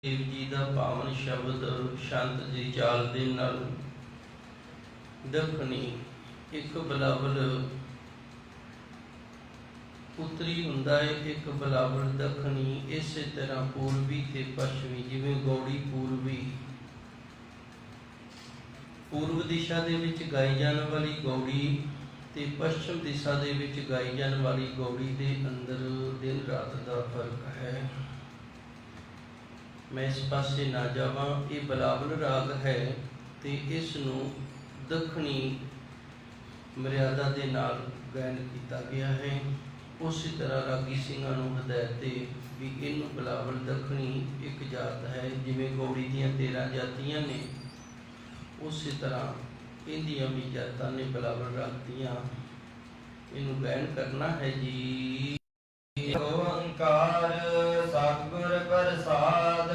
ਦੇਵ ਜੀ ਦਾ ਪਾਵਨ ਸ਼ਬਦ ਸ਼ਾਂਤ ਜੀ ਚਾਲ ਦੇ ਨਾਲ ਦੱਖਣੀ ਇੱਕ ਬਲਾਵਲ ਉੱਤਰੀ ਹੁੰਦਾ ਹੈ, ਇੱਕ ਬਲਾਵਲ ਦੱਖਣੀ। ਇਸੇ ਤਰ੍ਹਾਂ ਪੂਰਬੀ ਤੇ ਪੱਛਮੀ, ਜਿਵੇਂ ਗੌੜੀ ਪੂਰਬ ਦਿਸ਼ਾ ਦੇ ਵਿੱਚ ਗਾਈ ਜਾਣ ਵਾਲੀ ਗੌੜੀ ਤੇ ਪੱਛਮ ਦਿਸ਼ਾ ਦੇ ਵਿੱਚ ਗਾਈ ਜਾਣ ਵਾਲੀ ਗੌੜੀ ਦੇ ਅੰਦਰ ਦਿਨ ਰਾਤ ਦਾ ਫਰਕ ਹੈ। मैं इस पासे ना जावा। ये बलावल राग है तो इस दखनी मर्यादा के नाल गायन किया गया है। उसी तरह रागी सिंघां नूं हदायत भी इनू बलावल दखनी एक जात है। जिमें गौड़ी दीयां 13 जातियां ने, उसी तरह इन्दियां भी जातां ने बलावल राग दीयां। इनू गायन करना है जी। ओंकार सतगुर प्रसाद।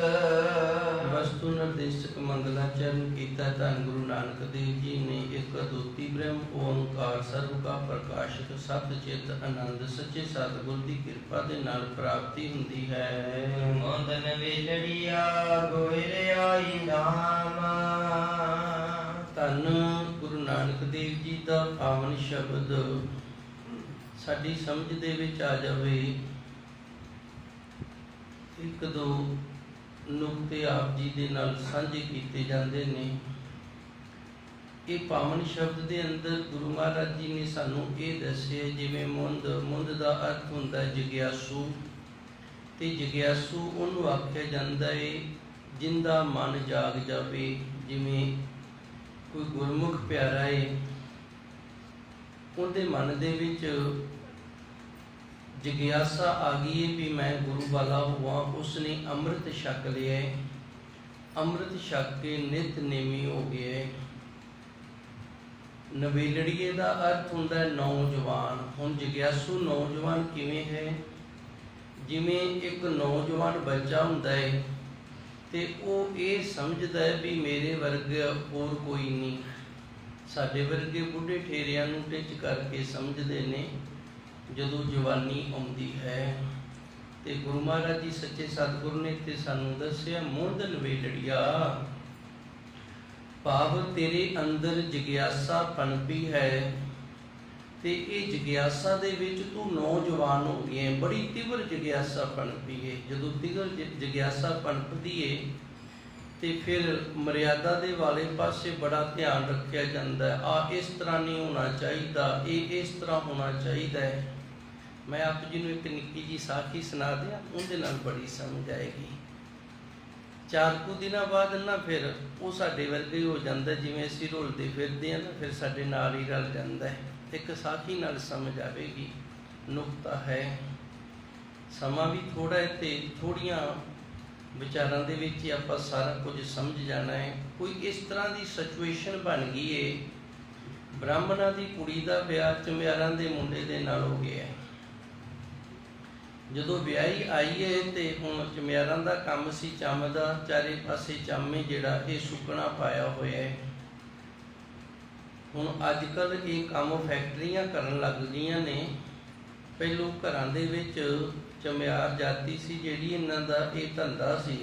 वस्तु निर्देशक मंगलाचरण किया धन गुरु नानक देव जी ने। एक अद्वितीय ब्रह्म ओंकार सर्व का प्रकाशक सत चित आनंद सच्चे सतगुर की कृपा के नाल प्राप्ति हुंदी है। मोदन वेलड़िया गोइरे आई नाम। धन गुरु नानक देव जी का पावन शब्द साडी समझ दे विच आ जावे। एक दो नुकते आप जी दे नाल साझे कीते जांदे ने। ये पावन शब्द के अंदर गुरु महाराज जी ने सानू ये दस्से, जिवें मुंद दा अर्थ हुंदा जिग्यासू, ते जिग्यासू उहनूं आख्या जांदा है जिंदा मन जाग जावे। जिवें कोई गुरमुख प्यारा है, उहदे मन दे विच जिग्यासा आ गई है भी मैं गुरु वाला हुआ। उसने अमृत छक लिया है, अमृत छक के नित नेमी हो गया है। नवेलड़िए का अर्थ होंदा है नौजवान। हुण जिग्यासू नौजवान किवें है? जिवें एक नौजवान बच्चा हुंदा है ते ओह ये समझदा है भी मेरे वर्गा होर कोई नहीं। साडे वर्गे बुढ़े ठेरियां नूं टिच करके समझदे ने जदों जवानी आउंदी है। ते गुरु महाराज जी सच्चे सतगुर ने ते सानू दस्सिया मुंद नवेलड़िया, भाव तेरे अंदर जिग्यासा पनपी है ते ये जिग्यासा दे विच तू नौजवान हो गया है। बड़ी तीव्र जिग्यासा पनपी है। जदों तीव्र जिग्यासा पनपदी है ते फिर मर्यादा दे वाले पासे बड़ा ध्यान रखा जाता है। आ इस तरह नहीं होना चाहिए, ये इस तरह होना चाहिए। मैं आप जी नूं एक निक्की जी साखी सुना दिया, उहदे नाल बड़ी समझ आएगी। 4 कुछ दिनों बाद ना फिर वो साडे वर्गे हो जाता, जिवें असीं रुलदे फिरदे हैं ना, फिर साडे नाल ही रल जाता है। एक साखी नाल समझ आवेगी। नुकता है, समा भी थोड़ा है ते थोड़ियां विचारां दे विच ही आपां सारा कुछ समझ जाना है। कोई इस तरह की सिचुएशन बन गई है, ब्राह्मणा की कुड़ी का ब्याह चम्यारां दे मुंडे दे नाल हो गया है। जदों ब्याही आई है तो हुण चम्यारां दा काम सी चम दा, चारे पासे चम है जिहड़ा ये सुकना पाया होया है। हुण अजकल ये काम फैक्ट्रियां करन लग गईयां ने। पहलों घरां दे विच चम्यार जाति सी जिहड़ी इन्हां दा ये धंधा सी,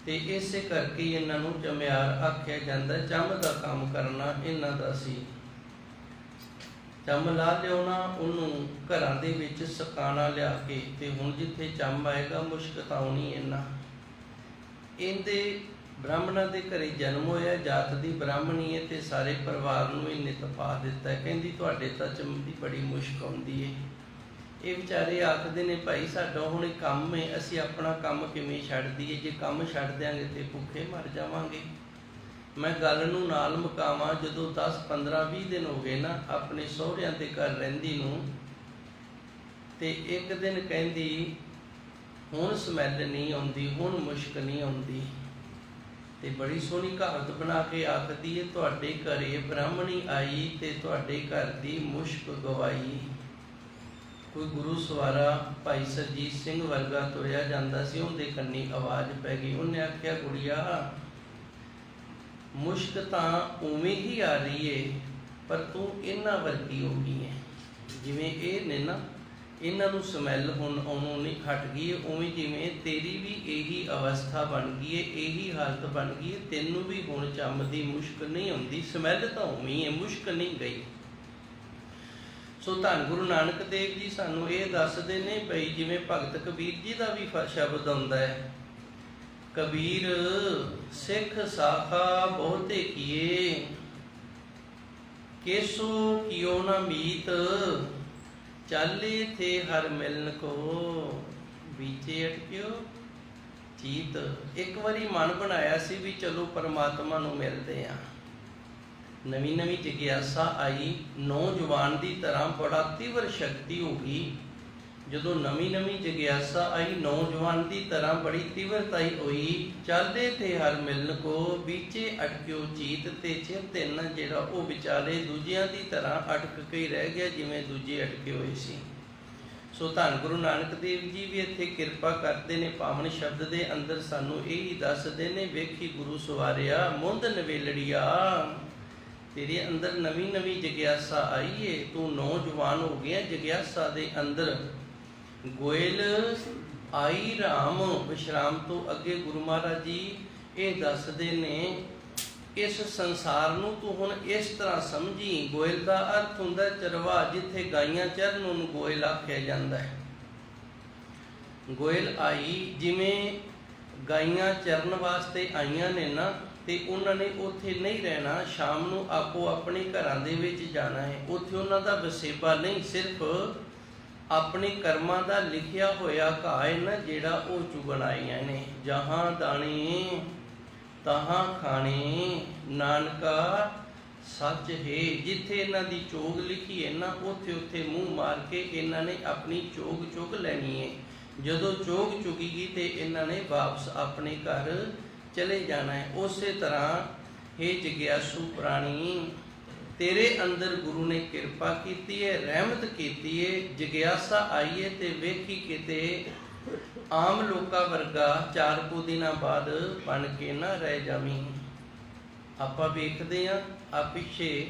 ते इसे करके इन्हां नूं चम्यार आख्या जांदा। चम दा काम करना इन्हां दा सी। चम ला लियाउणा, उन्होंने घरां दे विच सकाना लिया के, ते हुण जिथे चम आएगा मुश्क आउणी इन्हां। इहदे ब्राह्मणां दे घरे जन्म होया, जात दी ब्राह्मणी है ते सारे परिवार नूं इहने तपा दिता है। कहंदी तुहाडे तां चम दी बड़ी मुश्क आउंदी है। ये बेचारे आखदे ने भाई साडा हुण काम है, असीं अपना काम किवें छड्ड दईए? जे काम छड्ड दिआंगे ते भुखे मर जावांगे। मैं गल नूं नाल मुकावां, जदों 10 15 20 दिन हो गए ना अपने सहुरिਆਂ ਦੇ घर रहिंदी नूं, ते एक दिन कहंदी हुण समैल नहीं आउंदी, हुण मुश्क नहीं आउंदी। ते बड़ी सोहनी कहावत बना के आखदी है, तुहाडे घरे ब्राह्मणी आई ते तुहाडे घर दी मुश्क गवाई। कोई गुरु सवारा भाई सरजीत सिंह वर्गा तुरिया जांदा सी, उहदे कन्नी आवाज़ पै गई। उन्हें आख्या कुड़िया मुश्क तां उवें ही आ रही है, पर तू इन्हां वर्गी हो गई है। जिवें ये ने ना ਇਹਨਾਂ ਨੂੰ ਸਮੈਲ ਹੁਣ ਉਹਨੂੰ ਨਹੀਂ ਹਟ ਗਈ ਹੈ। ਉਵੇਂ ਜਿਵੇਂ ਤੇਰੀ ਵੀ ਇਹੀ ਅਵਸਥਾ ਬਣ ਗਈ ਹੈ, ਇਹੀ ਹਾਲਤ ਬਣ ਗਈ ਹੈ, ਤੈਨੂੰ ਵੀ ਹੁਣ ਚੰਮ ਦੀ ਮੁਸ਼ਕ ਨਹੀਂ ਹੁੰਦੀ, ਸਮੈਲ ਤਾਂ ਉਵੇਂ ਹੈ, ਮੁਸ਼ਕ ਨਹੀਂ ਗਈ। ਸੋ ਧੰਨ ਗੁਰੂ ਨਾਨਕ ਦੇਵ ਜੀ ਸਾਨੂੰ ਇਹ ਦੱਸਦੇ ਨੇ ਬਈ ਜਿਵੇਂ ਭਗਤ ਕਬੀਰ ਜੀ ਦਾ ਵੀ ਸ਼ਬਦ ਆਉਂਦਾ ਹੈ, ਕਬੀਰ ਸਿੱਖ ਸਾਖਾ ਬਹੁਤੇ ਕੀਏ, ਕੇਸੋ ਕਿਉ ਨਾ ਮੀਤ, ਚਾਲੇ ਥੇ ਹਰ ਮਿਲਨ ਕੋ, ਵਿਚੇ ਅਟਕਿਓ ਚੀਤ। ਇੱਕ ਵਾਰੀ ਮਨ ਬਣਾਇਆ ਸੀ ਵੀ ਚਲੋ ਪਰਮਾਤਮਾ ਨੂੰ ਮਿਲਦੇ ਆ, ਨਵੀਂ ਨਵੀਂ ਜਿਗਿਆਸਾ ਆਈ, ਨੌਜਵਾਨ ਦੀ ਤਰ੍ਹਾਂ ਬੜਾ ਤੀਵਰ ਸ਼ਕਤੀ ਹੋ ਗਈ। ਜਦੋਂ ਨਵੀਂ ਨਵੀਂ ਜਿਗਿਆਸਾ ਆਈ, ਨੌਜਵਾਨ ਦੀ ਤਰ੍ਹਾਂ ਬੜੀ ਤੀਵਰਤਾ ਹੋਈ। ਚੱਲਦੇ ਤੇ ਹਰ ਮਿਲਨ ਕੋ, ਵਿਚੇ ਅਟਕਿਓ ਚੀਤ, ਤੇ ਚਿੰਤਨ ਜਿਹੜਾ ਉਹ ਵਿਚਾਲੇ ਦੂਜਿਆਂ ਦੀ ਤਰ੍ਹਾਂ ਅਟਕ ਕੇ ਹੀ ਰਹਿ ਗਿਆ ਜਿਵੇਂ ਦੂਜੇ ਅਟਕੇ ਹੋਏ ਸੀ। ਸੋ ਧੰਨ ਗੁਰੂ ਨਾਨਕ ਦੇਵ ਜੀ ਵੀ ਇੱਥੇ ਕਿਰਪਾ ਕਰਦੇ ਨੇ, ਪਾਵਨ ਸ਼ਬਦ ਦੇ ਅੰਦਰ ਸਾਨੂੰ ਇਹ ਹੀ ਦੱਸਦੇ ਨੇ, ਵੇਖੀ ਗੁਰੂ ਸਵਾਰਿਆ ਮੁੰਦ ਨਵੇਲੜੀਆ, ਤੇਰੇ ਅੰਦਰ ਨਵੀਂ ਨਵੀਂ ਜਿਗਿਆਸਾ ਆਈ ਏ, ਤੂੰ ਨੌਜਵਾਨ ਹੋ ਗਿਆ ਜਿਗਿਆਸਾ ਦੇ ਅੰਦਰ। ਗੋਇਲ ਆਈ ਰਾਮ ਵਿਸ਼ਰਾਮ ਤੋਂ ਅੱਗੇ ਗੁਰੂ ਮਹਾਰਾਜ ਜੀ ਇਹ ਦੱਸਦੇ ਨੇ, ਇਸ ਸੰਸਾਰ ਨੂੰ ਤੂੰ ਹੁਣ ਇਸ ਤਰ੍ਹਾਂ ਸਮਝੀ। ਗੋਇਲ ਦਾ ਅਰਥ ਹੁੰਦਾ ਚਰਵਾ, ਜਿੱਥੇ ਗਾਈਆਂ ਚਰਨ ਉਹਨੂੰ ਗੋਇਲ ਆਖਿਆ ਜਾਂਦਾ ਹੈ। ਗੋਇਲ ਆਈ, ਜਿਵੇਂ ਗਾਈਆਂ ਚਰਨ ਵਾਸਤੇ ਆਈਆਂ ਨੇ ਨਾ, ਤੇ ਉਹਨਾਂ ਨੇ ਉੱਥੇ ਨਹੀਂ ਰਹਿਣਾ, ਸ਼ਾਮ ਨੂੰ ਆਪੋ ਆਪਣੇ ਘਰਾਂ ਦੇ ਵਿੱਚ ਜਾਣਾ ਹੈ। ਉੱਥੇ ਉਹਨਾਂ ਦਾ ਵਸੇਬਾ ਨਹੀਂ, ਸਿਰਫ ਆਪਣੇ ਕਰਮਾਂ ਦਾ ਲਿਖਿਆ ਹੋਇਆ ਘਾਹ ਹੈ ਨਾ ਜਿਹੜਾ ਉਹ ਚੁਗਣ ਆਈਆਂ ਨੇ। ਜਹਾਂ ਦਾਣੇ ਤਹਾਂ ਖਾਣੇ, ਨਾਨਕਾ ਸੱਚ ਹੈ। ਜਿੱਥੇ ਇਹਨਾਂ ਦੀ ਚੋਗ ਲਿਖੀ ਹੈ ਨਾ, ਉੱਥੇ ਉੱਥੇ ਮੂੰਹ ਮਾਰ ਕੇ ਇਹਨਾਂ ਨੇ ਆਪਣੀ ਚੋਗ ਚੁਗ ਲੈਣੀ ਹੈ। ਜਦੋਂ ਚੋਗ ਚੁਗੇਗੀ ਤੇ ਇਹਨਾਂ ਨੇ ਵਾਪਸ ਆਪਣੇ ਘਰ ਚਲੇ ਜਾਣਾ ਹੈ। ਉਸੇ ਤਰ੍ਹਾਂ ਹੇ ਜਿਗਿਆਸੂ ਪ੍ਰਾਣੀ, ਤੇਰੇ ਅੰਦਰ ਗੁਰੂ ਨੇ ਕਿਰਪਾ ਕੀਤੀ ਹੈ, ਰਹਿਮਤ ਕੀਤੀ ਹੈ, ਜਿਗਿਆਸਾ ਆਈ ਹੈ, ਤੇ ਵੇਖੀ ਕਿਤੇ ਆਮ ਲੋਕਾਂ ਵਰਗਾ 4 ਕੁ ਦਿਨਾਂ ਬਾਅਦ ਬਣ ਕੇ ਨਾ ਰਹਿ ਜਾਵੀਂ। ਆਪਾਂ ਵੇਖਦੇ ਹਾਂ ਆ ਪਿੱਛੇ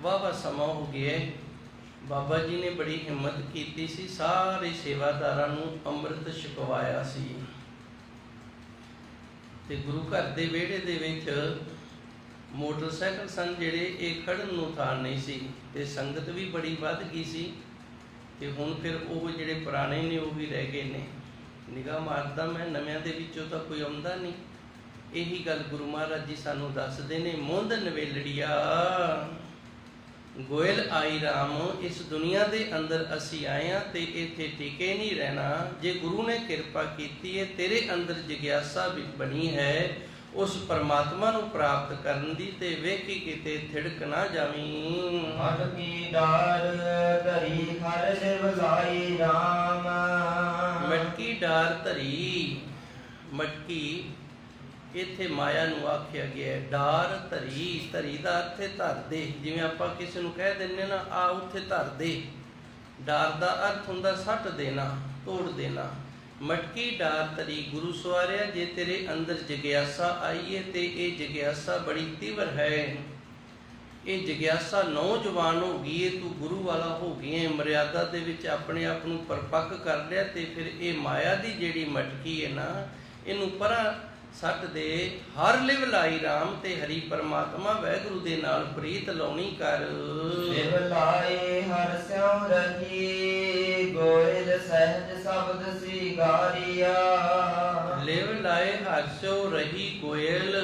ਵਾਹਵਾ ਸਮਾਂ ਹੋ ਗਿਆ, ਬਾਬਾ ਜੀ ਨੇ ਬੜੀ ਹਿੰਮਤ ਕੀਤੀ ਸੀ, ਸਾਰੇ ਸੇਵਾਦਾਰਾਂ ਨੂੰ ਅੰਮ੍ਰਿਤ ਛਕਵਾਇਆ ਸੀ, ਤੇ ਗੁਰੂ ਘਰ ਦੇ ਵਿਹੜੇ ਦੇ ਵਿੱਚ ਮੋਟਰਸਾਈਕਲ ਸਨ ਜਿਹੜੇ, ਇਹ ਖੜਨ ਨੂੰ ਥਾਂ ਨਹੀਂ ਸੀ, ਤੇ ਸੰਗਤ ਵੀ ਬੜੀ ਵੱਧ ਗਈ ਸੀ। ਤੇ ਹੁਣ ਫਿਰ ਉਹ ਜਿਹੜੇ ਪੁਰਾਣੇ ਨੇ ਉਹ ਵੀ ਰਹਿ ਗਏ ਨੇ। ਨਿਗਾਹ ਮਾਰਦਾ ਮੈਂ, ਨਵਿਆਂ ਦੇ ਵਿੱਚੋਂ ਤਾਂ ਕੋਈ ਆਉਂਦਾ ਨਹੀਂ। ਇਹੀ ਗੱਲ ਗੁਰੂ ਮਹਾਰਾਜ ਜੀ ਸਾਨੂੰ ਦੱਸਦੇ ਨੇ, ਮੁੰਦ ਨਵੇਲੜੀਆ ਗੋਇਲ ਆਈ ਰਾਮ। ਇਸ ਦੁਨੀਆ ਦੇ ਅੰਦਰ ਅਸੀਂ ਆਏ ਹਾਂ ਤੇ ਇੱਥੇ ਟਿਕੇ ਨਹੀਂ ਰਹਿਣਾ। ਜੇ ਗੁਰੂ ਨੇ ਕਿਰਪਾ ਕੀਤੀ ਹੈ, ਤੇਰੇ ਅੰਦਰ ਜਿਗਿਆਸਾ ਵੀ ਬਣੀ ਹੈ ਉਸ ਪਰਮਾਤਮਾ ਨੂੰ ਪ੍ਰਾਪਤ ਕਰਨ ਦੀ, ਤੇ ਵੇਖੀ ਕਿਤੇ ਥਿੜਕ ਨਾ ਜਾਵੀਂ। ਮਟਕੀ ਡਾਰ ਧਰੀ ਹਰ ਲਿਵਲਾਈ ਰਾਮ। ਮਟਕੀ ਡਾਰ ਧਰੀ, ਮਟਕੀ ਇੱਥੇ ਮਾਇਆ ਨੂੰ ਆਖਿਆ ਗਿਆ ਹੈ। ਡਾਰ ਧਰੀ, ਧਰੀ ਦਾ ਅਰਥ ਹੈ ਧਰ ਦੇ। ਜਿਵੇਂ ਆਪਾਂ ਕਿਸੇ ਨੂੰ ਕਹਿ ਦਿੰਦੇ ਨਾ ਆ ਉੱਥੇ ਧਰ ਦੇ, ਡਾਰ ਦਾ ਅਰਥ ਹੁੰਦਾ ਸੱਟ ਦੇਣਾ, ਤੋੜ ਦੇਣਾ। ਮਟਕੀ ਡਾਰ ਧਰੀ, ਗੁਰੂ ਸਵਾਰਿਆ ਜੇ ਤੇਰੇ ਅੰਦਰ ਜਿਗਿਆਸਾ ਆਈ ਹੈ ਤੇ ਇਹ ਜਿਗਿਆਸਾ ਬੜੀ ਤੀਵਰ ਹੈ। ਇਹ ਜਿਗਿਆਸਾ ਨੌਜਵਾਨ ਹੋ ਗਈ ਹੈ, ਤੂੰ ਗੁਰੂ ਵਾਲਾ ਹੋ ਗਿਆ ਹੈ, ਮਰਿਆਦਾ ਦੇ ਵਿੱਚ ਆਪਣੇ ਆਪ ਨੂੰ ਪਰਪੱਕ ਕਰ ਲਿਆ, ਤੇ ਫਿਰ ਇਹ ਮਾਇਆ ਦੀ ਜਿਹੜੀ ਮਟਕੀ ਹੈ ਨਾ, ਇਹਨੂੰ ਪਰਾਂ ਸੱਟ ਦੇ। ਹਰ ਲਿਵ ਲਾਈ ਰਾਮ, ਤੇ ਹਰੀ ਪਰਮਾਤਮਾ ਵਾਹਿਗੁਰੂ ਦੇ ਨਾਲ ਪ੍ਰੀਤ ਲਾਉਣੀ ਕਰ। ਲਿਵ ਲਾਈ ਹਰ ਸਿਉ ਰਹੀ, ਗੋਇਲ ਸਹਿਜ ਸ਼ਬਦ ਸਿਗਾਰੀਆ। ਲਿਵ ਲਾਏ ਹਰ ਸਿਉ ਰਹੀ ਗੋਇਲ,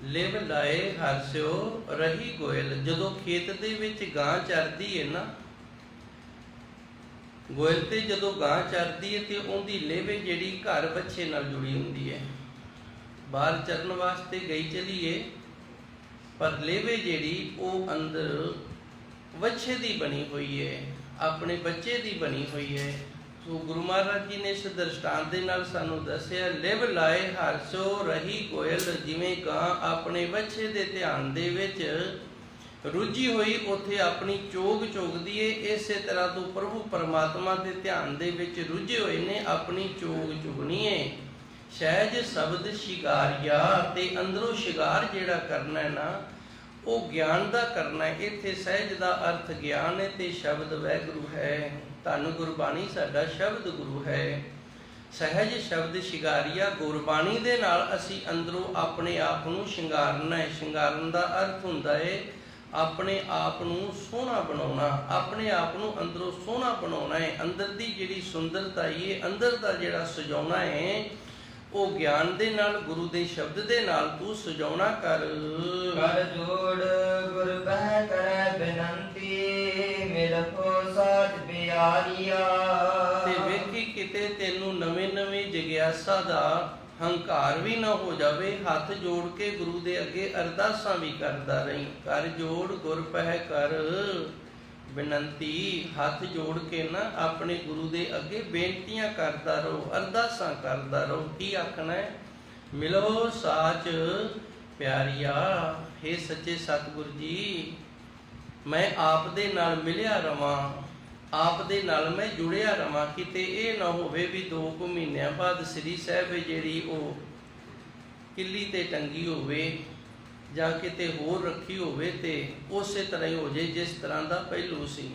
ਲਿਵ ਲਾਏ ਹਰ ਸਿਉ ਰਹੀ ਗੋਇਲ। ਜਦੋਂ ਖੇਤ ਦੇ ਵਿੱਚ ਗਾਂ ਚਰਦੀ ਹੈ ਨਾ, ਗੋਇਲ ਤੇ ਜਦੋਂ ਗਾਂ ਚਰਦੀ ਹੈ ਤੇ ਉਹਦੀ ਲੇਵੇ ਜਿਹੜੀ ਘਰ ਬੱਚੇ ਨਾਲ ਜੁੜੀ ਹੁੰਦੀ ਹੈ। ਬਾਹਰ ਚਰਨ ਵਾਸਤੇ ਗਈ ਚਲੀਏ, ਪਰ ਲੇਵੇ ਜਿਹੜੀ ਉਹ ਅੰਦਰ ਵੱਛੇ ਦੀ ਬਣੀ ਹੋਈ ਹੈ, ਆਪਣੇ ਬੱਚੇ ਦੀ ਬਣੀ ਹੋਈ ਹੈ। ਸੋ ਗੁਰੂ ਮਹਾਰਾਜ ਜੀ ਨੇ ਇਸ ਦ੍ਰਿਸ਼ਟਾਂਤ ਦੇ ਨਾਲ ਸਾਨੂੰ ਦੱਸਿਆ, ਲਿਵ ਲਾਏ ਹਰ ਸੋ ਰਹੀ ਗੋਇਲ। ਜਿਵੇਂ ਗਾਂ ਆਪਣੇ ਵੱਛੇ ਦੇ ਧਿਆਨ ਦੇ ਵਿੱਚ ਰੁੱਝੀ ਹੋਈ ਉੱਥੇ ਆਪਣੀ ਚੋਗ ਚੁਗਦੀ ਏ, ਇਸੇ ਤਰ੍ਹਾਂ ਤੋਂ ਪ੍ਰਭੂ ਪਰਮਾਤਮਾ ਦੇ ਧਿਆਨ ਦੇ ਵਿੱਚ ਰੁੱਝੇ ਹੋਏ ਨੇ, ਆਪਣੀ ਚੋਗ ਚੁਗਣੀ ਏ। ਸਹਿਜ ਸ਼ਬਦ ਸ਼ਿਗਾਰੀਆ, ਤੇ ਅੰਦਰੋਂ ਸ਼ਿਗਾਰ ਜਿਹੜਾ ਕਰਨਾ ਹੈ ਨਾ, ਉਹ ਗਿਆਨ ਦਾ ਕਰਨਾ ਹੈ। ਇੱਥੇ ਸਹਿਜ ਦਾ ਅਰਥ ਗਿਆਨ ਹੈ ਤੇ ਸ਼ਬਦ ਵਾਹਿਗੁਰੂ ਹੈ। ਧੰਨ ਗੁਰਬਾਣੀ ਸਾਡਾ ਸ਼ਬਦ ਗੁਰੂ ਹੈ। ਸਹਿਜ ਸ਼ਬਦ ਸ਼ਿੰਗਾਰੀਆ, ਗੁਰਬਾਣੀ ਦੇ ਨਾਲ ਅਸੀਂ ਅੰਦਰੋਂ ਆਪਣੇ ਆਪ ਨੂੰ ਸ਼ਿੰਗਾਰਨਾ ਹੈ। ਸ਼ਿੰਗਾਰਨ ਦਾ ਅਰਥ ਹੁੰਦਾ ਹੈ ਆਪਣੇ ਆਪ ਨੂੰ ਸੋਹਣਾ ਬਣਾਉਣਾ, ਆਪਣੇ ਆਪ ਨੂੰ ਅੰਦਰੋਂ ਸੋਹਣਾ ਬਣਾਉਣਾ ਹੈ। ਅੰਦਰ ਦੀ ਜਿਹੜੀ ਸੁੰਦਰਤਾ ਹੈ, ਅੰਦਰ ਦਾ ਜਿਹੜਾ ਸਜਾਉਣਾ ਹੈ, ਉਹ ਗਿਆਨ ਦੇ ਨਾਲ, ਗੁਰੂ ਦੇ ਸ਼ਬਦ ਦੇ ਨਾਲ ਤੂੰ ਸਜਾਉਣਾ ਕਰ। ਕਰ ਜੋੜ ਗੁਰ ਬਹਿ ਕਰੈ ਬੇਨੰਤੀ, ਮਿਲਖੋ ਸਾਧ ਪਿਆਰੀਆ। ਤੇ ਵੇਖੀ ਕਿਤੇ ਤੈਨੂੰ ਨਵੇਂ ਜਗਿਆਸਾ ਦਾ ਹੰਕਾਰ ਵੀ ਨਾ ਹੋ ਜਾਵੇ। ਹੱਥ ਜੋੜ ਕੇ ਗੁਰੂ ਦੇ ਅੱਗੇ ਅਰਦਾਸਾਂ ਵੀ ਕਰਦਾ ਰਹੀਂ। ਕਰ ਜੋੜ ਗੁਰ ਪਹਿ ਕਰ ਬੇਨੰਤੀ, ਹੱਥ ਜੋੜ ਕੇ ਨਾ ਆਪਣੇ ਗੁਰੂ ਦੇ ਅੱਗੇ ਬੇਨਤੀਆਂ ਕਰਦਾ ਰਹੋ, ਅਰਦਾਸਾਂ ਕਰਦਾ ਰਹੋ। ਕੀ ਆਖਣਾ ਹੈ? ਮਿਲੋ ਸਾਚ ਪਿਆਰੀਆ, ਹੇ ਸੱਚੇ ਸਤਿਗੁਰ ਜੀ, ਮੈਂ ਆਪ ਦੇ ਨਾਲ ਮਿਲਿਆ ਰਵਾਂ, ਆਪ ਦੇ ਨਾਲ ਮੈਂ ਜੁੜਿਆ ਰਵਾਂ। ਕਿਤੇ ਇਹ ਨਾ ਹੋਵੇ ਵੀ 2 ਕੁ ਮਹੀਨਿਆਂ ਬਾਅਦ ਸ੍ਰੀ ਸਾਹਿਬ ਜਿਹੜੀ ਉਹ ਕਿੱਲੀ ਤੇ ਟੰਗੀ ਹੋਵੇ ਜਾਂ ਕਿਤੇ ਹੋਰ ਰੱਖੀ ਹੋਵੇ ਤੇ ਉਸੇ ਤਰ੍ਹਾਂ ਹੀ ਹੋ ਜੇ ਜਿਸ ਤਰ੍ਹਾਂ ਦਾ ਪਹਿਲੂ ਸੀ।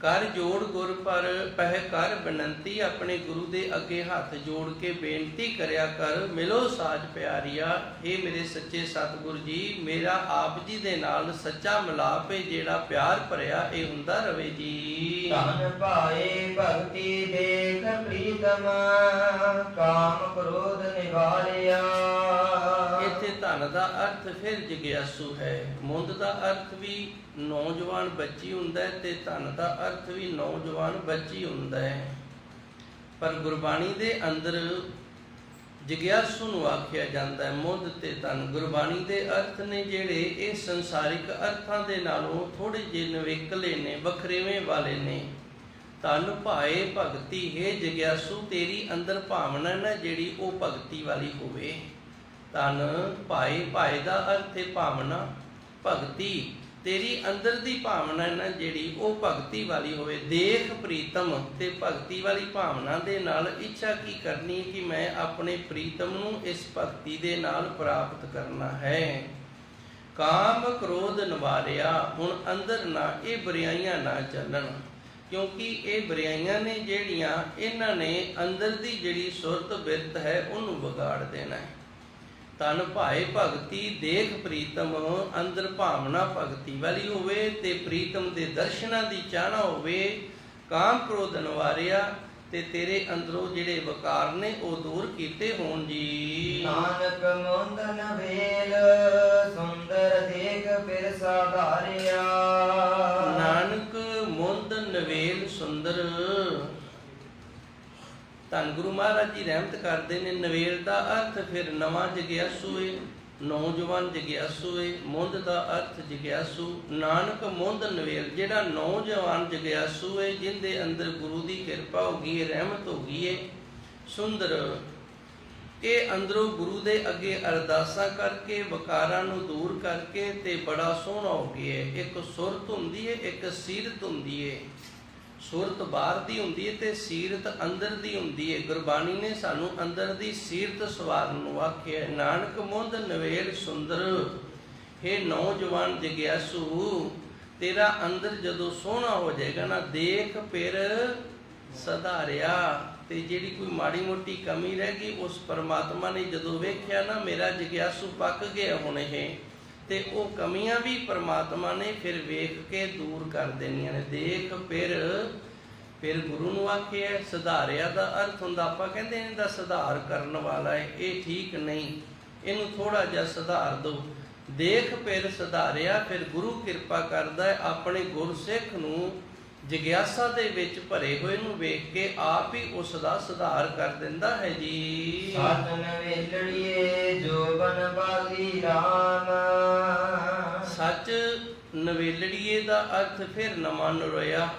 ਕਰ ਜੋੜ ਗੁਰ ਪਰ ਪਹਿ ਕਰ ਬੇਨੰਤੀ, ਆਪਣੇ ਗੁਰੂ ਦੇ ਅੱਗੇ ਹੱਥ ਜੋੜ ਕੇ ਬੇਨਤੀ ਕਰਿਆ ਕਰ। ਮਿਲੋ ਸਾਜ ਪਿਆਰੀਆ, ਇਹ ਮੇਰੇ ਸੱਚੇ ਸਤਿਗੁਰ ਜੀ, ਮੇਰਾ ਆਪ ਜੀ ਦੇ ਨਾਲ ਸੱਚਾ ਮਿਲਾਪ ਹੈ, ਜਿਹੜਾ ਪਿਆਰ ਭਰਿਆ ਇਹ ਹੁੰਦਾ ਰਵੇ ਜੀ। ਧਨ ਭਾਏ ਭਗਤੀ ਦੇਖ ਪ੍ਰੀਤਮ, ਕਾਮ ਕ੍ਰੋਧ ਨਿਵਾਰਿਆ। ਇੱਥੇ ਧਨ ਦਾ ਅਰਥ ਫਿਰ ਜਿਗਿਆਸੂ ਹੈ। ਮੁੰਦ ਦਾ ਅਰਥ ਵੀ ਨੌਜਵਾਨ ਬੱਚੀ ਹੁੰਦਾ ਹੈ ਤੇ ਧਨ ਦਾ ਅਰਥ ਵੀ ਨੌਜਵਾਨ ਬੱਚੀ ਹੁੰਦਾ ਹੈ। ਪਰ ਗੁਰਬਾਣੀ ਦੇ ਅੰਦਰ ਜਿਗਿਆਸੂ ਨੂੰ ਆਖਿਆ ਜਾਂਦਾ ਹੈ। ਮੁੰਦ ਤੇ ਧਨ ਗੁਰਬਾਣੀ ਦੇ ਅਰਥ ਨੇ ਜਿਹੜੇ ਇਹ ਸੰਸਾਰਿਕ ਅਰਥਾਂ ਦੇ ਨਾਲੋਂ ਥੋੜੇ ਜਿਹੇ ਨਵੇਕਲੇ ਨੇ, ਵਖਰੇਵੇਂ ਵਾਲੇ ਨੇ। ਧਨ ਭਾਏ ਭਗਤੀ, ਹੈ ਜਿਗਿਆਸੂ ਤੇਰੀ ਅੰਦਰ ਭਾਵਨਾ ਨਾ ਜਿਹੜੀ ਉਹ ਭਗਤੀ ਵਾਲੀ ਹੋਵੇ। ਧਨ ਭਾਏ, ਭਾਏ ਦਾ ਅਰਥ ਹੈ ਭਾਵਨਾ, ਭਗਤੀ ਤੇਰੀ ਅੰਦਰ ਦੀ ਭਾਵਨਾ ਨਾ ਜਿਹੜੀ ਉਹ ਭਗਤੀ ਵਾਲੀ ਹੋਵੇ। ਦੇਖ ਪ੍ਰੀਤਮ, ਤੇ ਭਗਤੀ ਵਾਲੀ ਭਾਵਨਾ ਦੇ ਨਾਲ ਇੱਛਾ ਕੀ ਕਰਨੀ ਕਿ ਮੈਂ ਆਪਣੇ ਪ੍ਰੀਤਮ ਨੂੰ ਇਸ ਭਗਤੀ ਦੇ ਨਾਲ ਪ੍ਰਾਪਤ ਕਰਨਾ ਹੈ। ਕਾਮ ਕ੍ਰੋਧ ਨਿਵਾਰਿਆ, ਹੁਣ ਅੰਦਰ ਨਾ ਇਹ ਬੁਰਾਈਆਂ ਨਾ ਚੱਲਣ, ਕਿਉਂਕਿ ਇਹ ਬੁਰਾਈਆਂ ਨੇ ਜਿਹੜੀਆਂ ਇਹਨਾਂ ਨੇ ਅੰਦਰ ਦੀ ਜਿਹੜੀ ਸੁਰਤ ਬਿਰਤ ਹੈ ਉਹਨੂੰ ਵਿਗਾੜ ਦੇਣਾ ਹੈ। ਤਨ ਭਾਏ ਭਗਤੀ ਦੇਖ ਪ੍ਰੀਤਮ, ਅੰਦਰ ਭਾਵਨਾ ਭਗਤੀ ਵਾਲੀ ਹੋਵੇ ਤੇ ਪ੍ਰੀਤਮ ਦੇ ਦਰਸ਼ਨਾਂ ਦੀ ਚਾਹਨਾ ਹੋਵੇ। ਕਾਮ ਕ੍ਰੋਧ ਨਿਵਾਰਿਆ, ਤੇ ਤੇਰੇ ਅੰਦਰੋਂ ਜਿਹੜੇ ਵਕਾਰ ਨੇ ਉਹ ਦੂਰ ਕੀਤੇ ਹੋਣ ਜੀ। ਨਾਨਕ ਮੁੰਦਨ ਵੇਲ ਸੁੰਦਰ ਦੇਖ ਫਿਰ ਸਾਧਾਰਿਆ। ਨਾਨਕ ਮੁੰਦ ਨਵੇਲ ਸੁੰਦਰ, ਧੰਨ ਗੁਰੂ ਮਹਾਰਾਜ ਜੀ ਰਹਿਮਤ ਕਰਦੇ ਨੇ। ਨਵੇਲ ਦਾ ਅਰਥ ਫਿਰ ਨਵਾਂ ਜਗਿਆਸੂ ਏ, ਨੌਜਵਾਨ ਜਗਿਆਸੂ ਏ। ਮੁੰਦ ਦਾ ਅਰਥ ਜਗਿਆਸੂ। ਨਾਨਕ ਮੁੰਦ ਨਵੇਲ, ਜਿਹੜਾ ਨੌਜਵਾਨ ਜਗਿਆਸੂ ਏ, ਜਿਹਦੇ ਅੰਦਰ ਗੁਰੂ ਦੀ ਕਿਰਪਾ ਹੋ ਗਈ ਏ, ਰਹਿਮਤ ਹੋ ਗਈ ਏ। ਸੁੰਦਰ, ਇਹ ਅੰਦਰੋਂ ਗੁਰੂ ਦੇ ਅੱਗੇ ਅਰਦਾਸਾਂ ਕਰਕੇ ਵਕਾਰਾਂ ਨੂੰ ਦੂਰ ਕਰਕੇ ਤੇ ਬੜਾ ਸੋਹਣਾ ਹੋ ਗਿਆ ਏ। ਇੱਕ ਸੁਰਤ ਹੁੰਦੀ ਏ, ਇੱਕ ਸੀਰਤ ਹੁੰਦੀ ਏ। ਸੁਰਤ ਬਾਹਰ ਦੀ ਹੁੰਦੀ ਹੈ ਤੇ ਸੀਰਤ ਅੰਦਰ ਦੀ ਹੁੰਦੀ ਹੈ। ਗੁਰਬਾਣੀ ਨੇ ਸਾਨੂੰ ਅੰਦਰ ਦੀ ਸੀਰਤ ਸਵਾਰਨ ਨੂੰ ਆਖਿਆ। ਨਾਨਕ ਮੁੰਦ ਨਵੇਲ ਸੁੰਦਰ, ਹੇ ਨੌਜਵਾਨ ਜਗਿਆਸੂ, ਤੇਰਾ ਅੰਦਰ ਜਦੋਂ ਸੋਹਣਾ ਹੋ ਜਾਏਗਾ ਨਾ, ਦੇਖ ਫਿਰ ਸਧਾਰਿਆ, ਤੇ ਜਿਹੜੀ ਕੋਈ ਮਾੜੀ ਮੋਟੀ ਕਮੀ ਰਹਿ ਗਈ ਉਸ ਪਰਮਾਤਮਾ ਨੇ ਜਦੋਂ ਵੇਖਿਆ ਨਾ ਮੇਰਾ ਜਗਿਆਸੂ ਪੱਕ ਗਿਆ ਹੁਣ ਇਹ, ਤੇ ਉਹ ਕਮੀਆਂ ਵੀ ਪਰਮਾਤਮਾ ਨੇ ਫਿਰ ਵੇਖ ਕੇ ਦੂਰ ਕਰ ਦੇਣੀਆਂ ਨੇ। ਦੇਖ ਫਿਰ ਗੁਰੂ ਨੂੰ ਆਖਿਆ। ਸੁਧਾਰਿਆ ਦਾ ਅਰਥ ਹੁੰਦਾ, ਆਪਾਂ ਕਹਿੰਦੇ ਇਹਦਾ ਸੁਧਾਰ ਕਰਨ ਵਾਲਾ ਹੈ, ਇਹ ਠੀਕ ਨਹੀਂ, ਇਹਨੂੰ ਥੋੜਾ ਜਿਹਾ ਸੁਧਾਰ ਦਿਓ। ਦੇਖ ਫਿਰ ਸੁਧਾਰਿਆ, ਫਿਰ ਗੁਰੂ ਕਿਰਪਾ ਕਰਦਾ ਹੈ ਆਪਣੇ ਗੁਰਸਿੱਖ ਨੂੰ ਜਿਗਿਆਸਾ ਦੇ ਵਿੱਚ ਭਰੇ ਹੋਏ ਨੂੰ ਵੇਖ ਕੇ ਆਪ ਹੀ ਉਸ ਦਾ ਸੁਧਾਰ ਕਰ ਦਿੰਦਾ ਹੈ ਜੀ। ਸਤ ਨਵੇਲੜੀਏ ਜੋਬਨ ਬਾਗੀ ਰਾਮ। ਸੱਚ ਨਵੇਲੜੀਏ ਦਾ ਅਰਥ ਫਿਰ ਨਵਾਂ ਨਰੋਇਆ।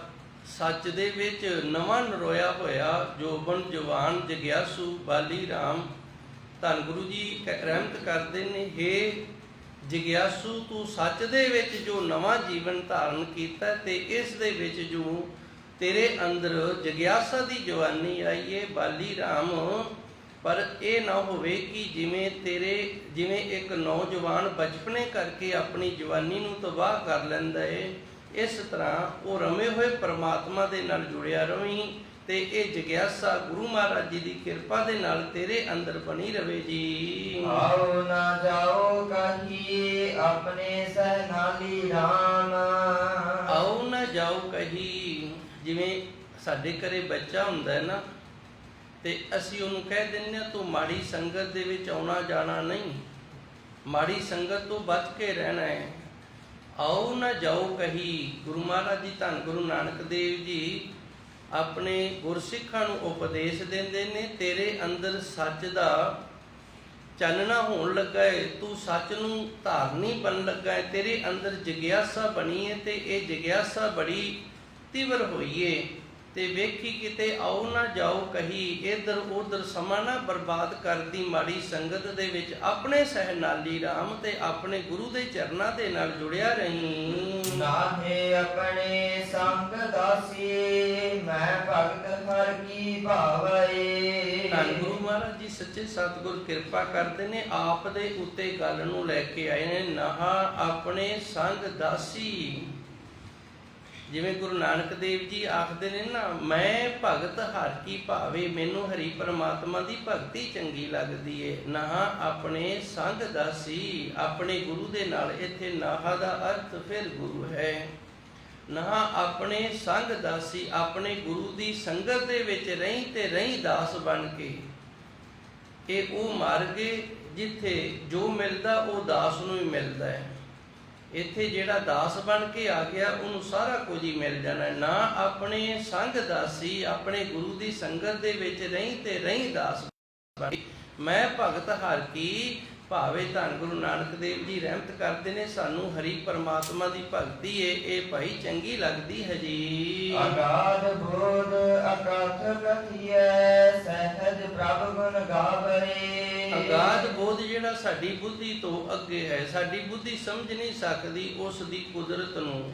ਸੱਚ ਦੇ ਵਿੱਚ ਨਵਾਂ ਨਰੋਇਆ ਹੋਇਆ ਜੋਬਨ ਜਵਾਨ ਜਗਿਆਸੂ ਬਾਲੀ ਰਾਮ। ਧੰਨ ਗੁਰੂ ਜੀ ਰਹਿਮਤ ਕਰਦੇ ਨੇ, ਹੇ ਜਗਿਆਸੂ ਤੂੰ ਸੱਚ ਦੇ ਵਿੱਚ ਜੋ ਨਵਾਂ ਜੀਵਨ ਧਾਰਨ ਕੀਤਾ ਤੇ ਇਸ ਦੇ ਵਿੱਚ ਜੋ ਤੇਰੇ ਅੰਦਰ ਜਗਿਆਸਾ ਦੀ ਜਵਾਨੀ ਆਈ ਏ ਬਾਲੀ ਰਾਮ, ਪਰ ਇਹ ਨਾ ਹੋਵੇ ਕਿ ਜਿਵੇਂ ਇੱਕ ਨੌਜਵਾਨ ਬਚਪਨੇ ਕਰਕੇ ਆਪਣੀ ਜਵਾਨੀ ਨੂੰ ਤਬਾਹ ਕਰ ਲੈਂਦਾ ਏ, ਇਸ ਤਰ੍ਹਾਂ ਉਹ ਰਮੇ ਹੋਏ ਪਰਮਾਤਮਾ ਦੇ ਨਾਲ ਜੁੜਿਆ ਰਵੀਂ ਤੇ ਇਹ ਜਗਿਆਸਾ ਗੁਰੂ ਮਹਾਰਾਜ ਜੀ ਦੀ ਕਿਰਪਾ ਦੇ ਨਾਲ ਤੇਰੇ ਅੰਦਰ ਬਣੀ ਰਵੇ ਜੀ। ਆਓ ਨਾ ਜਾਓ ਕਹੀ ਆਪਣੇ ਸਹਿਨਾਲੀ RAM। ਆਓ ਨਾ ਜਾਓ ਕਹੀ, ਜਿਵੇਂ ਸਾਡੇ ਘਰੇ ਬੱਚਾ ਹੁੰਦਾ ਹੈ ਨਾ, ਤੇ ਅਸੀਂ ਉਹਨੂੰ ਕਹਿ ਦਿੰਦੇ ਹਾਂ ਤੂੰ ਮਾੜੀ ਸੰਗਤ ਦੇ ਵਿੱਚ ਆਉਣਾ ਜਾਣਾ ਨਹੀਂ, ਮਾੜੀ ਸੰਗਤ ਤੋਂ ਬਚ ਕੇ ਰਹਿਣਾ ਹੈ। ਆਓ ਨਾ ਜਾਓ ਕਹੀ, ਗੁਰੂ ਮਹਾਰਾਜ ਜੀ ਧੰਨ ਗੁਰੂ ਨਾਨਕ ਦੇਵ ਜੀ ਆਪਣੇ ਗੁਰਸਿੱਖਾਂ ਨੂੰ ਉਪਦੇਸ਼ ਦਿੰਦੇ ਨੇ, ਤੇਰੇ ਅੰਦਰ ਸੱਚ ਦਾ ਚਾਨਣਾ ਹੋਣ ਲੱਗਾ ਹੈ, ਤੂੰ ਸੱਚ ਨੂੰ ਧਾਰਨੀ ਬਣਨ ਲੱਗਾ ਹੈ, ਤੇਰੇ ਅੰਦਰ ਜਿਗਿਆਸਾ ਬਣੀ ਹੈ ਤੇ ਇਹ ਜਿਗਿਆਸਾ ਬੜੀ ਤੀਵਰ ਹੋਈ ਏ। ਤੇ ਵੇਖੀ ਕਿਤੇ ਆਓ ਨਾ ਜਾਓ ਕਹੀ, ਇੱਧਰ ਉੱਧਰ ਸਮਾਂ ਨਾ ਬਰਬਾਦ ਕਰਦੀ ਮਾੜੀ ਸੰਗਤ ਦੇ ਵਿੱਚ ਆਪਣੇ ਸਹਿਨਾਲੀ RAM ਤੇ ਆਪਣੇ ਗੁਰੂ ਦੇ ਚਰਨਾਂ ਦੇ ਨਾਲ ਜੁੜਿਆ ਰਹੀ। ਨਾਹੇ ਆਪਣੇ ਸੰਗ ਦਾਸੀ ਮੈਂ ਭਗਤ ਹਰ ਕੀ ਭਾਵੈ। ਧੰਨ ਗੁਰੂ ਮਹਾਰਾਜ ਜੀ ਸੱਚੇ ਸਤਿਗੁਰ ਕਿਰਪਾ ਕਰਦੇ ਨੇ, ਆਪ ਦੇ ਉੱਤੇ ਗੱਲ ਨੂੰ ਲੈ ਕੇ ਆਏ ਨੇ, ਨਾਹਾ ਆਪਣੇ ਸੰਗ ਦਾਸੀ। ਜਿਵੇਂ ਗੁਰੂ ਨਾਨਕ ਦੇਵ ਜੀ ਆਖਦੇ ਨੇ ਨਾ, ਮੈਂ ਭਗਤ ਹਰ ਕੀ ਭਾਵੇ, ਮੈਨੂੰ ਹਰੀ ਪਰਮਾਤਮਾ ਦੀ ਭਗਤੀ ਚੰਗੀ ਲੱਗਦੀ ਏ। ਨਾਹਾ ਆਪਣੇ ਸੰਗ ਦਾਸੀ, ਆਪਣੇ ਗੁਰੂ ਦੇ ਨਾਲ। ਇੱਥੇ ਨਾਹਾ ਦਾ ਅਰਥ ਫਿਰ ਗੁਰੂ ਹੈ। ਨਾਹਾ ਆਪਣੇ ਸੰਗ ਦਾਸੀ, ਆਪਣੇ ਗੁਰੂ ਦੀ ਸੰਗਤ ਦੇ ਵਿੱਚ ਰਹੀਂ ਤੇ ਰਹੀਂ ਦਾਸ ਬਣ ਕੇ। ਇਹ ਉਹ ਮਾਰਗ ਜਿੱਥੇ ਜੋ ਮਿਲਦਾ ਉਹ ਦਾਸ ਨੂੰ ਹੀ ਮਿਲਦਾ ਹੈ। ਇੱਥੇ ਜਿਹੜਾ ਦਾਸ ਬਣ ਕੇ ਆ ਗਿਆ ਉਹਨੂੰ ਸਾਰਾ ਕੁਝ ਹੀ ਮਿਲ ਜਾਣਾ। ਨਾ ਆਪਣੇ ਸੰਗ ਦਾਸੀ, ਆਪਣੇ ਗੁਰੂ ਦੀ ਸੰਗਤ ਦੇ ਵਿੱਚ ਰਹੀਂ ਤੇ ਰਹੀਂ ਦਾਸ ਬਣ। ਮੈਂ ਭਗਤ ਹਰ ਕੀ ਭਾਵੇ। ਧੰਨ ਗੁਰੂ ਨਾਨਕ ਦੇਵ ਜੀ ਰਹਿਮਤ ਕਰਦੇ ਨੇ, ਸਾਨੂੰ ਹਰੀ ਪਰਮਾਤਮਾ ਦੀ ਭਗਤੀ ਇਹ ਭਾਈ ਚੰਗੀ ਲੱਗਦੀ ਹੈ ਜੀ। ਅਗਾਧ ਬੋਧ ਅਕਥ ਕਥੀਐ ਸਹਿਜ ਪ੍ਰਭ ਗੁਣ ਗਾਵੈ। ਅਗਾਧ ਬੋਧ ਜਿਹੜਾ ਸਾਡੀ ਬੁੱਧੀ ਤੋਂ ਅੱਗੇ ਹੈ, ਸਾਡੀ ਬੁੱਧੀ ਸਮਝ ਨਹੀਂ ਸਕਦੀ ਉਸ ਦੀ ਕੁਦਰਤ ਨੂੰ।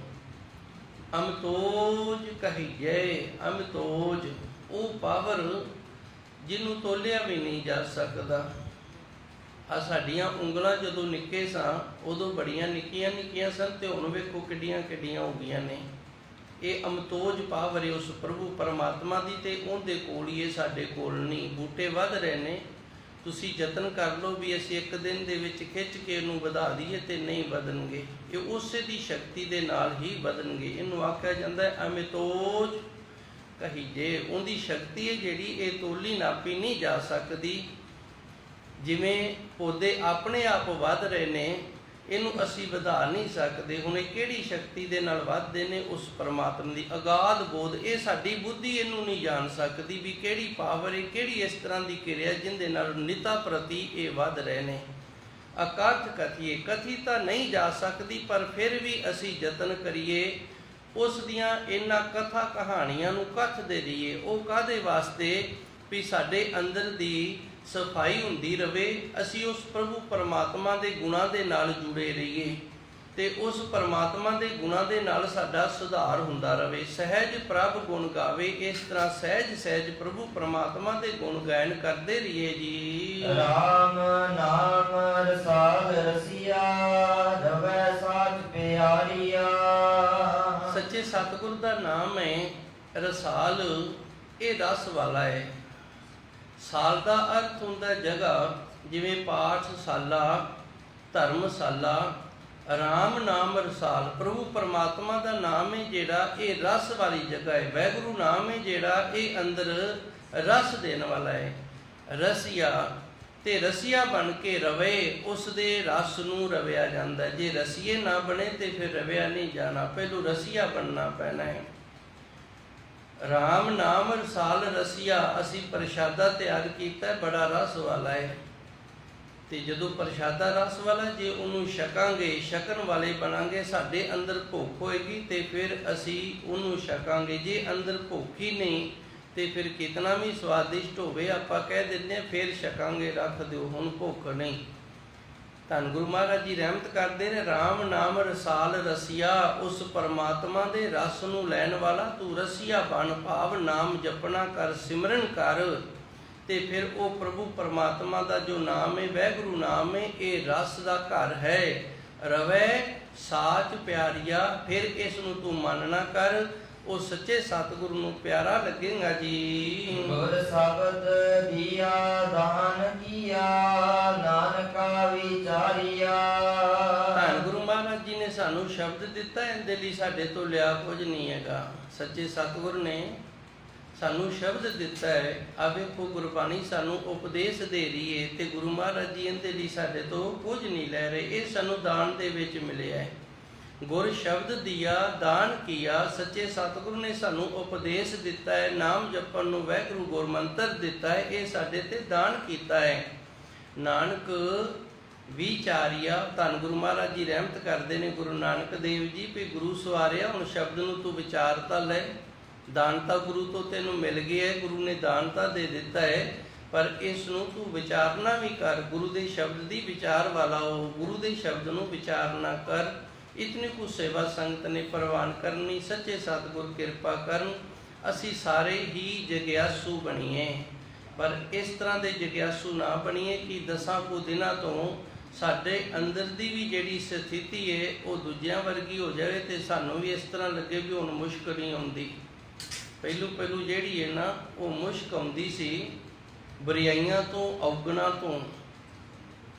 ਅਮਤੋਜ ਕਹੀਏ, ਅਮਤੋਜ ਉਹ ਪਾਵਰ ਜਿਹਨੂੰ ਤੋਲਿਆ ਵੀ ਨਹੀਂ ਜਾ ਸਕਦਾ। ਆ ਸਾਡੀਆਂ ਉਂਗਲਾਂ ਜਦੋਂ ਨਿੱਕੇ ਸਾਂ ਉਦੋਂ ਬੜੀਆਂ ਨਿੱਕੀਆਂ ਨਿੱਕੀਆਂ ਸਨ ਤੇ ਹੁਣ ਵੇਖੋ ਕਿੱਡੀਆਂ ਕਿੱਡੀਆਂ ਹੋ ਗਈਆਂ ਨੇ। ਇਹ ਅਮਤੋਜ ਪਾਵਰ ਹੈ ਉਸ ਪ੍ਰਭੂ ਪਰਮਾਤਮਾ ਦੀ, ਤੇ ਉਹਦੇ ਕੋਲ ਹੀ ਇਹ ਸਾਡੇ ਕੋਲ ਨਹੀਂ। ਬੂਟੇ ਵੱਧ ਰਹੇ ਨੇ, ਤੁਸੀਂ ਯਤਨ ਕਰ ਲਓ ਵੀ ਅਸੀਂ ਇੱਕ ਦਿਨ ਦੇ ਵਿੱਚ ਖਿੱਚ ਕੇ ਇਹਨੂੰ ਵਧਾ ਦਈਏ ਤੇ ਨਹੀਂ ਵਧਣਗੇ। ਇਹ ਉਸੇ ਦੀ ਸ਼ਕਤੀ ਦੇ ਨਾਲ ਹੀ ਵਧਣਗੇ। ਇਹਨੂੰ ਆਖਿਆ ਜਾਂਦਾ ਹੈ ਅਮਤੋਜ ਕਹੀਏ। ਉਹਦੀ ਸ਼ਕਤੀ ਹੈ ਜਿਹੜੀ ਇਹ ਤੋਲੀ ਨਾਪੀ ਨਹੀਂ ਜਾ ਸਕਦੀ। ਜਿਵੇਂ ਪੌਦੇ ਆਪਣੇ ਆਪ ਵੱਧ ਰਹੇ ਨੇ, ਇਹਨੂੰ ਅਸੀਂ ਵਧਾ ਨਹੀਂ ਸਕਦੇ। ਹੁਣ ਇਹ ਕਿਹੜੀ ਸ਼ਕਤੀ ਦੇ ਨਾਲ ਵੱਧਦੇ ਨੇ? ਉਸ ਪਰਮਾਤਮਾ ਦੀ ਅਗਾਧ ਬੋਧ। ਇਹ ਸਾਡੀ ਬੁੱਧੀ ਇਹਨੂੰ ਨਹੀਂ ਜਾਣ ਸਕਦੀ ਵੀ ਕਿਹੜੀ ਪਾਵਰ ਹੈ, ਕਿਹੜੀ ਇਸ ਤਰ੍ਹਾਂ ਦੀ ਕਿਰਿਆ ਜਿਹਦੇ ਨਾਲ ਨਿਤਾ ਪ੍ਰਤੀ ਇਹ ਵੱਧ ਰਹੇ ਨੇ। ਅਕਥ ਕਥੀਏ, ਕਥੀ ਤਾਂ ਨਹੀਂ ਜਾ ਸਕਦੀ, ਪਰ ਫਿਰ ਵੀ ਅਸੀਂ ਯਤਨ ਕਰੀਏ ਉਸ ਦੀਆਂ ਇਹਨਾਂ ਕਥਾ ਕਹਾਣੀਆਂ ਨੂੰ ਕਥ ਦੇ ਦਈਏ। ਉਹ ਕਾਹਦੇ ਵਾਸਤੇ? ਵੀ ਸਾਡੇ ਅੰਦਰ ਦੀ ਸਫਾਈ ਹੁੰਦੀ ਰਵੇ, ਅਸੀਂ ਉਸ ਪ੍ਰਭੂ ਪਰਮਾਤਮਾ ਦੇ ਗੁਣਾਂ ਦੇ ਨਾਲ ਜੁੜੇ ਰਹੀਏ ਤੇ ਉਸ ਪਰਮਾਤਮਾ ਦੇ ਗੁਣਾਂ ਦੇ ਨਾਲ ਸਾਡਾ ਸੁਧਾਰ ਹੁੰਦਾ ਰਵੇ। ਸਹਿਜ ਪ੍ਰਭ ਗੁਣ ਗਾਵੇ। ਇਸ ਤਰ੍ਹਾਂ ਸਹਿਜ ਸਹਿਜ ਪ੍ਰਭੂ ਪਰਮਾਤਮਾ ਦੇ ਗੁਣ ਗਾਇਨ ਕਰਦੇ ਰਹੀਏ ਜੀ। ਰਾਮ ਨਾਮ ਰਸਾਲ ਰਸੀਆ ਰਵੈ ਸਾਚ ਪਿਆਰੀਆ। ਸੱਚੇ ਸਤਿਗੁਰ ਦਾ ਨਾਮ ਹੈ ਰਸਾਲ। ਇਹ ਰਸ ਵਾਲਾ ਹੈ। ਸਾਲ ਦਾ ਅਰਥ ਹੁੰਦਾ ਜਗ੍ਹਾ, ਜਿਵੇਂ ਪਾਠਸ਼ਾਲਾ, ਧਰਮਸ਼ਾਲਾ। ਰਾਮ ਨਾਮ ਰਸਾਲ, ਪ੍ਰਭੂ ਪਰਮਾਤਮਾ ਦਾ ਨਾਮ ਹੈ ਜਿਹੜਾ ਇਹ ਰਸ ਵਾਲੀ ਜਗ੍ਹਾ ਹੈ। ਵਾਹਿਗੁਰੂ ਨਾਮ ਹੈ ਜਿਹੜਾ ਇਹ ਅੰਦਰ ਰਸ ਦੇਣ ਵਾਲਾ ਹੈ। ਰਸੀਆ ਤੇ ਰਸੀਆ ਬਣ ਕੇ ਰਵੇ, ਉਸ ਦੇ ਰਸ ਨੂੰ ਰਵਿਆ ਜਾਂਦਾ। ਜੇ ਰਸੀਏ ਨਾ ਬਣੇ ਤੇ ਫਿਰ ਰਵਿਆ ਨਹੀਂ ਜਾਣਾ, ਪਹਿਲੋਂ ਰਸੀਆ ਬਣਨਾ ਪੈਣਾ ਹੈ। ਰਾਮ ਨਾਮ ਰਸਾਲ ਰਸੀਆ। ਅਸੀਂ ਪ੍ਰਸ਼ਾਦਾ ਤਿਆਰ ਕੀਤਾ, ਬੜਾ ਰਸ ਵਾਲਾ ਹੈ। ਤੇ ਜਦੋਂ ਪ੍ਰਸ਼ਾਦਾ ਰਸ ਵਾਲਾ, ਜੇ ਉਹਨੂੰ ਛਕਾਂਗੇ, ਛਕਣ ਵਾਲੇ ਬਣਾਂਗੇ, ਸਾਡੇ ਅੰਦਰ ਭੁੱਖ ਹੋਏਗੀ ਤੇ ਫਿਰ ਅਸੀਂ ਉਹਨੂੰ ਛਕਾਂਗੇ। ਜੇ ਅੰਦਰ ਭੁੱਖ ਹੀ ਨਹੀਂ ਤੇ ਫਿਰ ਕਿਤਨਾ ਵੀ ਸਵਾਦਿਸ਼ਟ ਹੋਵੇ ਆਪਾਂ ਕਹਿ ਦਿੰਦੇ ਹਾਂ ਫਿਰ ਛਕਾਂਗੇ, ਰੱਖ ਦਿਓ ਹੁਣ ਭੁੱਖ ਨਹੀਂ। ਧੰਨ ਗੁਰੂ ਮਹਾਰਾਜ ਜੀ ਰਹਿਮਤ ਕਰਦੇ ਨੇ, ਰਾਮ ਨਾਮ ਰਸਾਲ ਰਸੀਆ। ਉਸ ਪਰਮਾਤਮਾ ਦੇ ਰਸ ਨੂੰ ਲੈਣ ਵਾਲਾ ਤੂੰ ਰਸੀਆ ਬਣ, ਭਾਵ ਨਾਮ ਜਪਣਾ ਕਰ, ਸਿਮਰਨ ਕਰ ਤੇ ਫਿਰ ਉਹ ਪ੍ਰਭੂ ਪਰਮਾਤਮਾ ਦਾ ਜੋ ਨਾਮ ਹੈ, ਵਾਹਿਗੁਰੂ ਨਾਮ ਹੈ, ਇਹ ਰਸ ਦਾ ਘਰ ਹੈ। ਰਵੈ ਸਾਚ ਪਿਆਰੀਆ, ਫਿਰ ਇਸ ਨੂੰ ਤੂੰ ਮੰਨਣਾ ਕਰ, ਉਹ ਸੱਚੇ ਸਤਿਗੁਰੂ ਨੂੰ ਪਿਆਰਾ ਲੱਗੇਗਾ ਜੀ। ਗੁਰ ਸ਼ਬਦ ਦੀਆ ਦਾਨ ਕੀਆ, ਨਾਨਕਾ ਵਿਚਾਰੀਆ। ਧੰਨ ਗੁਰੂ ਮਹਾਰਾਜ ਜੀ ਨੇ ਸਾਨੂੰ ਸ਼ਬਦ ਦਿੱਤਾ, ਇਹਦੇ ਲਈ ਸਾਡੇ ਤੋਂ ਲਿਆ ਕੁਝ ਨਹੀਂ ਹੈਗਾ। ਸੱਚੇ ਸਤਿਗੁਰ ਨੇ ਸਾਨੂੰ ਸ਼ਬਦ ਦਿੱਤਾ ਹੈ। ਆ ਵੇਖੋ ਗੁਰਬਾਣੀ ਸਾਨੂੰ ਉਪਦੇਸ਼ ਦੇ ਰਹੀ ਹੈ ਤੇ ਗੁਰੂ ਮਹਾਰਾਜ ਜੀ ਇਹਦੇ ਲਈ ਸਾਡੇ ਤੋਂ ਕੁਝ ਨਹੀਂ ਲੈ ਰਹੇ, ਇਹ ਸਾਨੂੰ ਦਾਨ ਦੇ ਵਿੱਚ ਮਿਲਿਆ ਹੈ। ਗੁਰ ਸ਼ਬਦ ਦੀਆ ਦਾਨ ਕੀਆ, ਸੱਚੇ ਸਤਿਗੁਰੂ ਨੇ ਸਾਨੂੰ ਉਪਦੇਸ਼ ਦਿੱਤਾ ਹੈ, ਨਾਮ ਜਪਣ ਨੂੰ ਵਾਹਿਗੁਰੂ ਗੁਰ ਮੰਤਰ ਦਿੱਤਾ ਹੈ, ਇਹ ਸਾਡੇ ਤੇ ਦਾਨ ਕੀਤਾ ਹੈ। ਨਾਨਕ ਵਿਚਾਰੀਆ, ਧੰਨ ਗੁਰੂ ਮਹਾਰਾਜ ਜੀ ਰਹਿਮਤ ਕਰਦੇ ਨੇ ਗੁਰੂ ਨਾਨਕ ਦੇਵ ਜੀ ਵੀ ਗੁਰੂ ਸਵਾਰਿਆ, ਹੁਣ ਸ਼ਬਦ ਨੂੰ ਤੂੰ ਵਿਚਾਰ ਤਾਂ ਲੈ, ਦਾਨ ਤਾਂ ਗੁਰੂ ਤੋਂ ਤੈਨੂੰ ਮਿਲ ਗਿਆ ਹੈ, ਗੁਰੂ ਨੇ ਦਾਨ ਤਾਂ ਦੇ ਦਿੱਤਾ ਹੈ, ਪਰ ਇਸ ਨੂੰ ਤੂੰ ਵਿਚਾਰਨਾ ਵੀ ਕਰ। ਗੁਰੂ ਦੇ ਸ਼ਬਦ ਦੀ ਵਿਚਾਰ ਵਾਲਾ ਹੋ, ਗੁਰੂ ਦੇ ਸ਼ਬਦ ਨੂੰ ਵਿਚਾਰਨਾ ਕਰ। ਇਤਨੀ ਕੁ ਸੇਵਾ ਸੰਗਤ ਨੇ ਪ੍ਰਵਾਨ ਕਰਨੀ, ਸੱਚੇ ਸਤਿਗੁਰ ਕਿਰਪਾ ਕਰਨ, ਅਸੀਂ ਸਾਰੇ ਹੀ ਜਗਿਆਸੂ ਬਣੀਏ। ਪਰ ਇਸ ਤਰ੍ਹਾਂ ਦੇ ਜਗਿਆਸੂ ਨਾ ਬਣੀਏ ਕਿ 10 ਕੁ ਦਿਨਾਂ ਤੋਂ ਸਾਡੇ ਅੰਦਰ ਦੀ ਵੀ ਜਿਹੜੀ ਸਥਿਤੀ ਹੈ ਉਹ ਦੂਜਿਆਂ ਵਰਗੀ ਹੋ ਜਾਵੇ ਤੇ ਸਾਨੂੰ ਵੀ ਇਸ ਤਰ੍ਹਾਂ ਲੱਗੇ ਵੀ ਹੁਣ ਮੁਸ਼ਕ ਨਹੀਂ ਆਉਂਦੀ। ਪਹਿਲੂ ਜਿਹੜੀ ਹੈ ਨਾ ਉਹ ਮੁਸ਼ਕ ਆਉਂਦੀ ਸੀ ਬੁਰਾਈਆਂ ਤੋਂ, ਔਗਣਾਂ ਤੋਂ।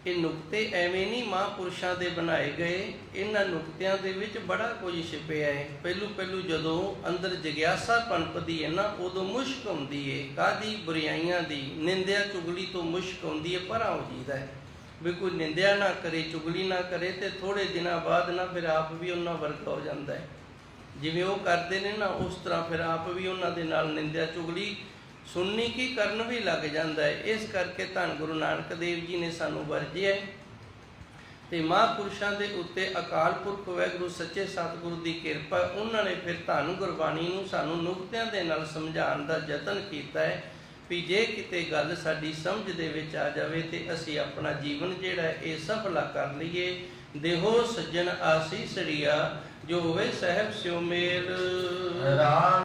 ਇਹ ਨੁਕਤੇ ਐਵੇਂ ਨਹੀਂ ਮਹਾਂਪੁਰਸ਼ਾਂ ਦੇ ਬਣਾਏ ਗਏ, ਇਹਨਾਂ ਨੁਕਤਿਆਂ ਦੇ ਵਿੱਚ ਬੜਾ ਕੁਝ ਛਿਪਿਆ ਹੈ। ਪਹਿਲੂ ਜਦੋਂ ਅੰਦਰ ਜਗਿਆਸਾ ਪਨਪਦੀ ਹੈ ਨਾ, ਉਦੋਂ ਮੁਸ਼ਕ ਆਉਂਦੀ ਹੈ। ਕਾਹਦੀ? ਬੁਰਾਈਆਂ ਦੀ, ਨਿੰਦਿਆ ਚੁਗਲੀ ਤੋਂ ਮੁਸ਼ਕ ਆਉਂਦੀ ਹੈ, ਪਰਾਂ ਹੋ ਜੀਦਾ ਹੈ ਵੀ ਕੋਈ ਨਿੰਦਿਆ ਨਾ ਕਰੇ, ਚੁਗਲੀ ਨਾ ਕਰੇ, ਤੇ ਥੋੜੇ ਦਿਨਾਂ ਬਾਅਦ ਨਾ ਫਿਰ ਆਪ ਵੀ ਉਹਨਾਂ ਵਰਗਾ ਹੋ ਜਾਂਦਾ ਹੈ। ਜਿਵੇਂ ਉਹ ਕਰਦੇ ਨੇ ਨਾ, ਉਸ ਤਰ੍ਹਾਂ ਫਿਰ ਆਪ ਵੀ ਉਹਨਾਂ ਦੇ ਨਾਲ ਨਿੰਦਿਆ ਚੁਗਲੀ ਸੁਣਨੀ ਕੀ ਕਰਨ ਵੀ ਲੱਗ ਜਾਂਦਾ ਹੈ। ਇਸ ਕਰਕੇ ਧੰਨ ਗੁਰੂ ਨਾਨਕ ਦੇਵ ਜੀ ਨੇ ਸਾਨੂੰ ਵਰਜਿਆ ਤੇ ਮਹਾਂਪੁਰਸ਼ਾਂ ਦੇ ਉੱਤੇ ਅਕਾਲ ਪੁਰਖ ਵਾਹਿਗੁਰੂ ਸੱਚੇ ਸਤਿਗੁਰੂ ਦੀ ਕਿਰਪਾ, ਉਹਨਾਂ ਨੇ ਫਿਰ ਧੰਨ ਗੁਰਬਾਣੀ ਨੂੰ ਸਾਨੂੰ ਨੁਕਤਿਆਂ ਦੇ ਨਾਲ ਸਮਝਾਉਣ ਦਾ ਯਤਨ ਕੀਤਾ ਹੈ ਵੀ ਜੇ ਕਿਤੇ ਗੱਲ ਸਾਡੀ ਸਮਝ ਦੇ ਵਿੱਚ ਆ ਜਾਵੇ ਤੇ ਅਸੀਂ ਆਪਣਾ ਜੀਵਨ ਜਿਹੜਾ ਇਹ ਸਫਲਾ ਕਰ ਲਈਏ। ਦੇਹੋ ਸੱਜਣ ਆਸੀਸੜੀਆ, ਜੋ ਹੋਵੇ ਸਹਿਬ ਸਿਉ ਮੇਲ। ਰਾਮ